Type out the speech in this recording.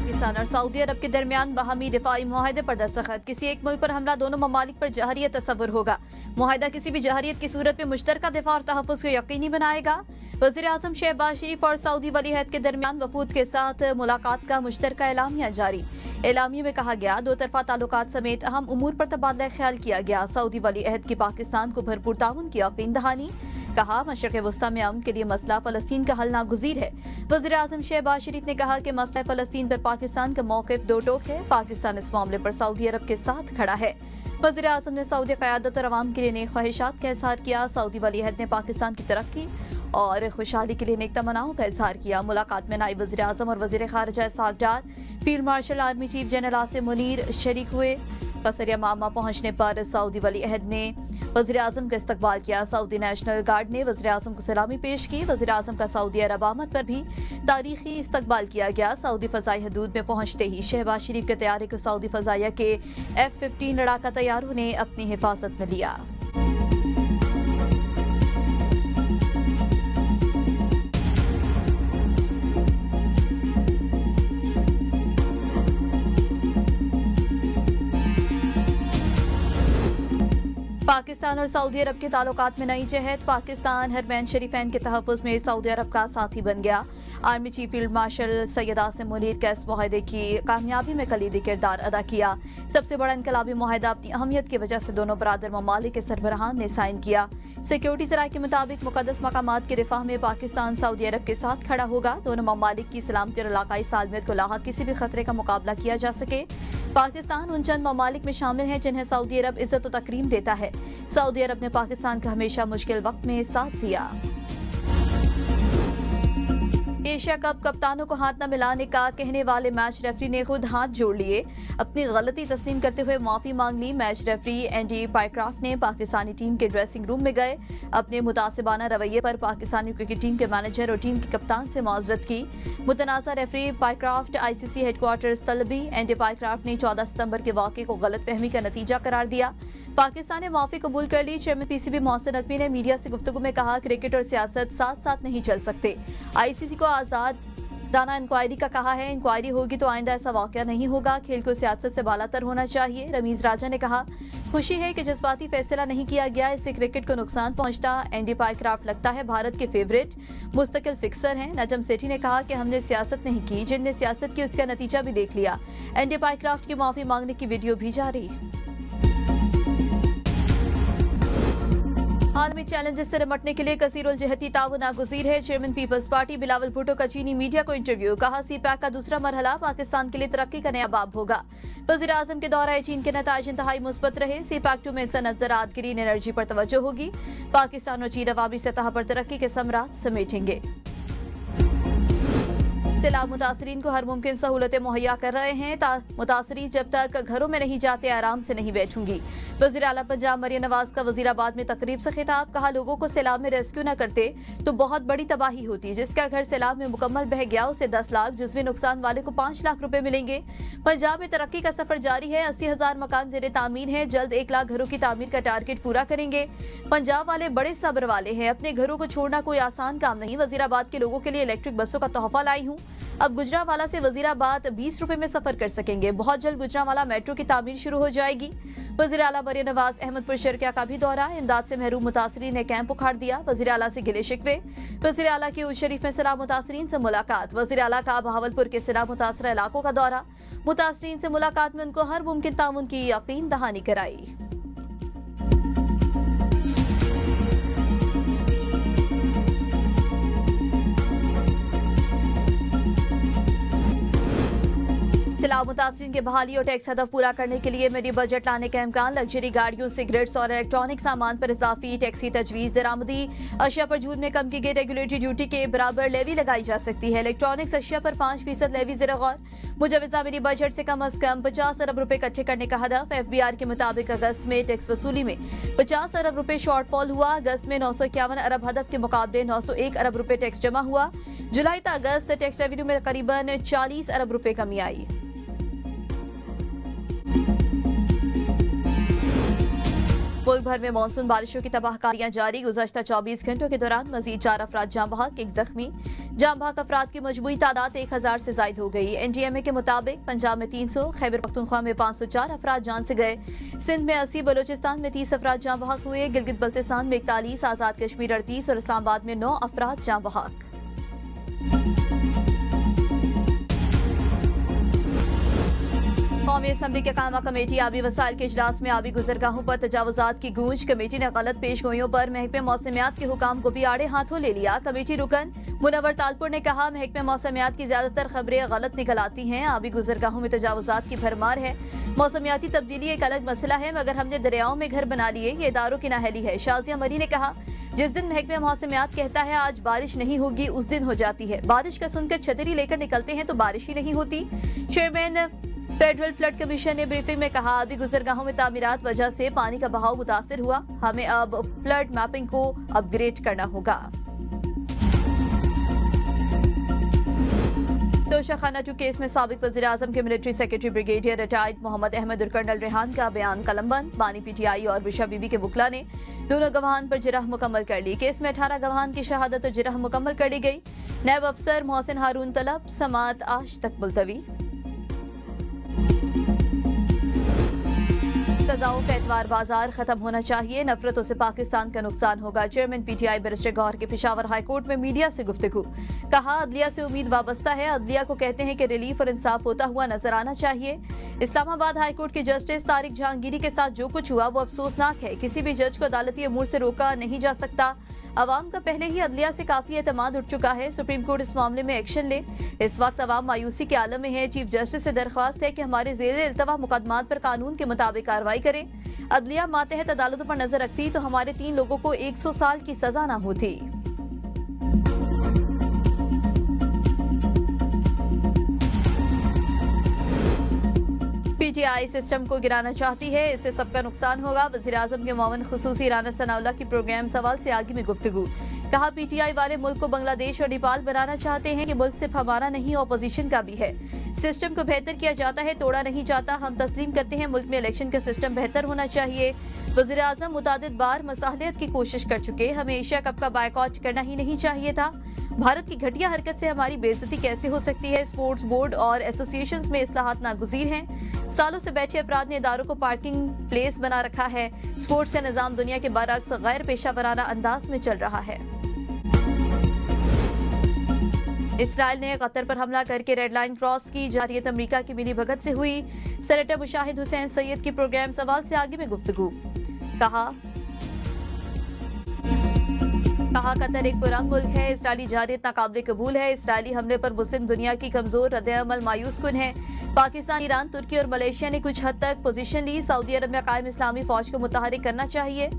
पाकिस्तान और सऊदी अरब के दरमियान बाहमी दिफाई मुआहदे पर दस्तखत। किसी एक मुल्क पर हमला दोनों ममालिक पर जहरियत तस्वुर होगा। मुआहदा किसी भी जहरियत की सूरत में मुश्तरका दिफा और तहफ़्फ़ुज़ को यकीनी बनाएगा। वज़ीर आज़म शहबाज शरीफ और सऊदी वली अहद के दरमियान वफूद के साथ मुलाकात का मुश्तरका एलामिया जारी। एलामिया में कहा गया दो तरफा ताल्लुकात समेत अहम उमूर पर तबादला ख्याल किया गया। सऊदी वली अहद की पाकिस्तान को भरपूर ताउन की यकीन दहानी। कहा मशरक़ वस्ता में अमन के लिए मसला फ़लस्तीन का हल नागुज़ीर है। वज़ीर आज़म शहबाज शरीफ ने कहा कि मसला फ़लस्तीन पर पाकिस्तान का मौक़िफ़ दो टोक है। पाकिस्तान इस मामले पर सऊदी अरब के साथ खड़ा है। वज़ीर आज़म ने सऊदी क़यादत और अवाम के लिए नेक ख्वाहिशात का इज़हार किया। सऊदी वली अहद ने पाकिस्तान की तरक्की और खुशहाली के लिए नेक तमन्नाओं का इज़हार किया। मुलाकात में नायब वज़ीर आज़म और वज़ीर ख़ारिजा Ishaq Dar, field marshal army chief general Asim Munir शरीक हुए। कसरिया मामा पहुंचने पर सऊदी वली अहद ने वज़ीर आज़म का इस्तकबाल किया। सऊदी नेशनल गार्ड ने वज़ीर आज़म को सलामी पेश की। वज़ीर आज़म का सऊदी अरब आमद पर भी तारीखी इस्तकबाल किया गया। सऊदी फ़ज़ाई हदूद में पहुंचते ही शहबाज शरीफ के तैयारी को सऊदी फ़ज़ाइया के F-15 लड़ाका तैयारों ने अपनी हिफाजत में लिया। पाकिस्तान और सऊदी अरब के ताल्लुकात में नई जहत। पाकिस्तान हरमैन शरीफैन के तहफ़्फ़ुज़ में सऊदी अरब का साथी बन गया। Army chief field marshal Syed Asim Munir का इस मुआहदे की कामयाबी में कलीदी किरदार अदा किया। सबसे बड़ा इनकलाबी मुआहदा अपनी अहमियत की वजह से दोनों बरादर ममालिक के सरबराहान ने साइन किया। सिक्योरिटी ज़राए के मुताबिक मुक़द्दस मकामात के दिफा में पाकिस्तान सऊदी अरब के साथ खड़ा होगा। दोनों ममालिक की सलामती और इलाकाई सालमियत को लाहक किसी भी खतरे का मुकाबला किया जा सके। पाकिस्तान उन चंद ममालिक में शामिल है जिन्हें सऊदी अरब इज्जत और तकरीम देता है। सऊदी अरब ने पाकिस्तान का हमेशा मुश्किल वक्त में साथ दिया। एशिया कप कप्तानों को हाथ न मिलाने का कहने वाले मैच रेफरी ने खुद हाथ जोड़ लिए। अपनी गलती तस्लीम करते हुए माफी मांग ली। मैच रेफरी एंडी पाइक्राफ्ट ने पाकिस्तानी टीम के ड्रेसिंग रूम में गए। अपने मुतासिबाना रवैये पर पाकिस्तानी क्रिकेट टीम के मैनेजर और टीम के कप्तान से माजरत की। मुतनाज़ा रेफरी पाइक्राफ्ट ICC हेडक्वार्टर्स तलबी। एंडी पाइक्राफ्ट ने 14 सितंबर के वाक़े को गलतफहमी का नतीजा करार दिया। पाकिस्तान ने माफी कबूल कर ली। चेयरमैन PCB मोहसिन नकवी ने मीडिया से गुफ्तगू में कहा क्रिकेट और सियासत साथ साथ नहीं चल सकते। ICC को आज़ाद दाना इंक्वायरी का कहा है। इंक्वायरी होगी तो आइंदा ऐसा वाकया नहीं होगा। खेल को सियासत से बालातर होना चाहिए। रमीज राजा ने कहा खुशी है कि जज्बाती फैसला नहीं किया गया, इससे क्रिकेट को नुकसान पहुंचता। एंडी पाइक्राफ्ट लगता है भारत के फेवरेट मुस्तकिल फिक्सर हैं। नजम सेठी ने कहा कि हमने सियासत नहीं की, जिनने सियासत की उसका नतीजा भी देख लिया। एंडी पाइक्राफ्ट की माफी मांगने की वीडियो भी जारी। आलमी चैलेंजेस से निपटने के लिए कसीरुल जहती ताउन नागुज़ीर है। Chairman Peoples Party Bilawal Bhutto का चीनी मीडिया को इंटरव्यू। कहा CPAC का दूसरा मरहला पाकिस्तान के लिए तरक्की का नया बाब होगा। वज़ीर आज़म के दौरा चीन के नताइज इंतहाई मुस्बत रहे। CPAC 2 में सनअत ज़राअत ग्रीन एनर्जी पर तवज्जो होगी। पाकिस्तान और चीन अवामी सतह पर तरक्की के समरात समेटेंगे। सैलाब मुतासरीन को हर मुमकिन सहूलतें मुहैया कर रहे हैं। मुतासरीन जब तक घरों में नहीं जाते आराम से नहीं बैठूंगी। वज़ीर आला पंजाब मरियम नवाज का वज़ीराबाद में तकरीब से खिताब। कहा लोगों को सैलाब में रेस्क्यू न करते तो बहुत बड़ी तबाही होती। जिसका घर सैलाब में मुकम्मल बह गया उसे 10 लाख, जुज़वी नुकसान वाले को 5 लाख रुपए मिलेंगे। पंजाब में तरक्की का सफर जारी है। 80,000 मकान ज़ेरे तामीर है। जल्द 1 लाख घरों की तामीर का टारगेट पूरा करेंगे। पंजाब वाले बड़े सब्र वाले हैं। अपने घरों को छोड़ना कोई आसान काम नहीं। वज़ीराबाद के लोगों के लिए इलेक्ट्रिक बसों का तोहफा लाई हूँ। अब गुजरावाला से वज़ीराबाद 20 रुपए में सफर कर सकेंगे। बहुत जल्द गुजरावाला मेट्रो की तामीर शुरू हो जाएगी। वज़ीर आला मरियम नवाज अहमदपुर शर्किया का भी दौरा। इमदाद से महरूम मुतासरीन ने कैंप उखाड़ दिया। वज़ीर आला से गिले शिकवे। वज़ीर आला की उल शरीफ में सैलाब मुतासरीन से मुलाकात। वज़ीर आला का बहावलपुर के सैलाब मुतासरा इलाकों का दौरा। मुतासरीन से मुलाकात में उनको हर मुमकिन ताउन की यकीन दहानी कराई। सैलाब मुतासरीन के बहाली और टैक्स हदफ पूरा करने के लिए मिनी बजट लाने का इम्कान। लग्जरी गाड़ियों, सिगरेट्स और इलेक्ट्रॉनिक सामान पर इजाफी टैक्स की तजवीज़। दरामदी अशिया पर जून में कम की गई रेगुलेटरी ड्यूटी के बराबर लेवी लगाई जा सकती है। इलेक्ट्रॉनिक्स अशिया पर 5% लेवी ज़ेर गौर। मुजवज़ा मिनी बजट से कम $50 अरब इकट्ठे करने का हदफ। FBR के मुताबिक अगस्त में टैक्स वसूली में 50 अरब रुपए शॉर्टफॉल हुआ। अगस्त में 951 अरब हदफ के मुकाबले 901 अरब रुपए टैक्स जमा हुआ। जुलाई तक अगस्त टैक्स रेवेन्यू में करीबन 40 अरब रुपए कमी आई। मुल्क भर में मानसून बारिशों की तबाहकारियां जारी। गुज़श्ता 24 घंटों के दौरान मजीद 4 अफराद जाँ बहक, 1 जख्मी। जाँ बहक अफराद की मजमूई तादाद 1000 से जायद हो गई। NTMA के मुताबिक पंजाब में 300, खैबर पख्तूनख्वा में 504 अफराद जान से गए। सिंध में 80, बलोचिस्तान में 30 अफराद जाँ बहक हुए। गिलगित बल्तिस्तान में 41, आज़ाद कश्मीर 38 और इस्लामाबाद में 9 अफराद जाँ बहक। कौमी असम्बली के कायमा कमेटी आबी वसाइल के इजलास में आबी गुजरगाहों पर तजावुजात की गूंज। कमेटी ने गलत पेशगोइयों पर महकमे मौसमियात के हुकाम को भी आड़े हाथों ले लिया। कमेटी रुकन मुनव्वर तालपुर ने कहा, महकमे मौसमियात की ज्यादातर खबरें गलत निकल आती हैं। आबी गुजरगाहों में तजावुजात की भरमार है। मौसमियाती तब्दीली एक अलग मसला है, मगर हमने दरियाओं में घर बना लिए, ये इदारों की नाअहली है। शाजिया मरी ने कहा, जिस दिन महकमे मौसमियात कहता है आज बारिश नहीं होगी, उस दिन हो जाती है। बारिश का सुनकर छतरी लेकर निकलते हैं तो बारिश ही नहीं होती। चेयरमैन फेडरल फ्लड कमीशन ने ब्रीफिंग में कहा, अभी गुजरगाहों में तामीरात वजह से पानी का बहाव मुतासिर हुआ। हमें अब फ्लड मैपिंग को अपग्रेड करना होगा। तोशाखाना 2 केस में साबिक वज़ीर आज़म के military secretary brigadier retired Mohammad Ahmad और कर्नल रेहान का बयान कलमबंद। बानी PTI और बिशा बीबी के वकला ने दोनों गवाहान पर जिरह मुकम्मल कर ली। केस में 18 गवाहान की शहादत और जिरह मुकम्मल कर ली गई। नायब अफसर मोहसिन हारून तलब, समात आज तक मुलतवी। तजाओं का एतवार बाजार खत्म होना चाहिए, नफरतों से पाकिस्तान का नुकसान होगा। चेयरमैन PTI बैरिस्टर गौहर के पेशावर हाईकोर्ट में मीडिया से गुफ्तगू। कहा, अदलिया से उम्मीद वाबस्ता है, अदलिया को कहते हैं कि रिलीफ और इंसाफ होता हुआ नजर आना चाहिए। इस्लामाबाद हाईकोर्ट के जस्टिस तारिक जहांगीरी के साथ जो कुछ हुआ वो अफसोसनाक है। किसी भी जज को अदालती अमूर से रोका नहीं जा सकता। अवाम का पहले ही अदलिया से काफी एतमाद उठ चुका है। सुप्रीम कोर्ट इस मामले में एक्शन ले। इस वक्त अवाम मायूसी के आलम में है। चीफ जस्टिस से दरख्वास्त है कि हमारे ज़ेरे इल्तवा मुकदमात पर कानून के मुताबिक कार्रवाई करें। अदलिया मातहत अदालतों पर नजर रखती तो हमारे 3 लोगों को 100 साल की सजा न होती। PTI सिस्टम को गिराना चाहती है, इससे सबका नुकसान होगा। वज़ीर आज़म के मुआविन खुसूसी राना सनाउल्लाह की प्रोग्राम सवाल से आगे में गुफ्तगू। कहा, PTI वाले मुल्क को बांग्लादेश और नेपाल बनाना चाहते हैं कि मुल्क सिर्फ हमारा नहीं ऑपोजिशन का भी है। सिस्टम को बेहतर किया जाता है, तोड़ा नहीं जाता। हम तस्लीम करते हैं मुल्क में इलेक्शन का सिस्टम बेहतर होना चाहिए। वज़ीर आज़म मुतादिद बार मसाहलियत की कोशिश कर चुके, हमें एशिया कप का बायकॉट करना ही नहीं चाहिए था। भारत की घटिया हरकत से हमारी बेइज्जती कैसे हो सकती है। स्पोर्ट्स बोर्ड और एसोसिएशंस में इस्लाहात नागुज़ीर हैं। सालों से बैठे अफराद ने इदारों को पार्किंग प्लेस बना रखा है। स्पोर्ट्स का निज़ाम दुनिया के बरअक्स गैर पेशा वराना अंदाज में चल रहा है। इसराइल ने कतर पर हमला करके रेड लाइन क्रॉस की। जारियत अमेरिका की मिली भगत से हुई। सेनेटर मुशाहिद हुसैन सैयद की प्रोग्राम सवाल से आगे में गुफ्तगू। कहा, कतर एक पुरअमन मुल्क है। इसराइली जारियत नाकाबिले कबूल है। इसराइली हमले पर मुस्लिम दुनिया की कमजोर रद्द-ए-अमल मायूस कुन है। पाकिस्तान, ईरान, तुर्की और मलेशिया ने कुछ हद तक पोजीशन ली। सऊदी अरब में कायम इस्लामी फौज को मुतहरिक करना चाहिए।